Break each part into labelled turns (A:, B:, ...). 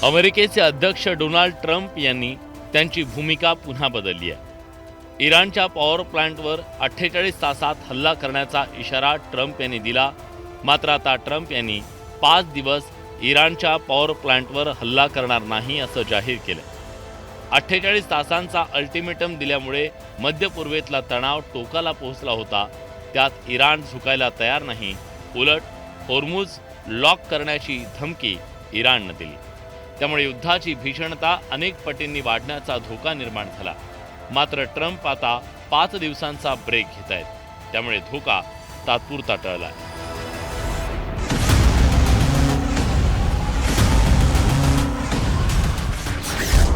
A: अमेरिकेचे अध्यक्ष Donald Trump यांनी त्यांची भूमिका पुन्हा बदलली आहे. इराणच्या पॉवर प्लांटवर 48 तासात हल्ला करण्याचा इशारा ट्रम्प यांनी दिला. मात्र आता ट्रम्प यांनी 5 दिवस इराणच्या पॉवर प्लांटवर हल्ला करणार नाही असं जाहीर केलं. 48 तासांचा अल्टिमेटम दिल्यामुळे मध्य पूर्वेतला तणाव टोकाला पोहोचला होता. त्यात इराण झुकायला तयार नाही. उलट होर्मुझ लॉक करण्याची धमकी इराणनं दिली. त्यामुळे युद्धाची भीषणता अनेक पटींनी वाढण्याचा धोका निर्माण झाला. मात्र ट्रम्प आता 5 दिवसांचा ब्रेक घेत आहेत. त्यामुळे धोका तात्पुरता टळला.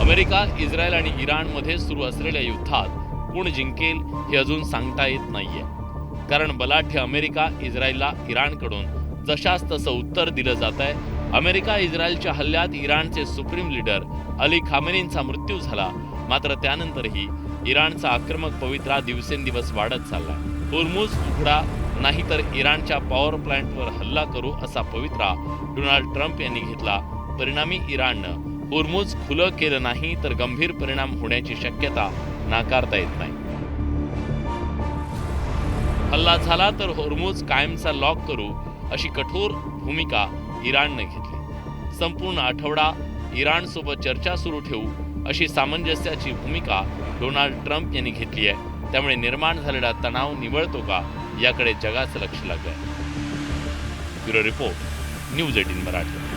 A: अमेरिका, इस्रायल आणि इराणमध्ये सुरू असलेल्या युद्धात कोण जिंकेल हे अजून सांगता येत नाहीये. कारण बलाढ्य अमेरिका इस्रायलला इराणकडून जशास तसं उत्तर दिलं जात आहे. अमेरिका इस्रायलच्या हल्ल्यात इराणचे सुप्रीम लीडर अली खामेनींचा मृत्यू झाला. मात्र त्यानंतरही इराणचा आक्रमक पवित्रा दिवसेंदिवस वाढत चालला. होर्मुझ उघडा नाही तर इराणच्या पॉवर प्लांटवर हल्ला करू असा पवित्रा डोनाल्ड ट्रम्प यांनी घेतला. परिणामी इराणनं होर्मुझ खुलं केलं नाही तर गंभीर परिणाम होण्याची शक्यता नाकारता येत नाही. हल्ला झाला तर होर्मुझ कायमचा लॉक करू अशी कठोर भूमिका इराणने घेतली. संपूर्ण आठवडा इराणसोबत चर्चा सुरू ठेवू अशी सामंजस्याची भूमिका डोनाल्ड ट्रम्प यांनी घेतली आहे. त्यामुळे निर्माण झालेला तणाव निवळतो का याकडे जगाचं लक्ष लागलंय. Bureau report, news 18 Marathi.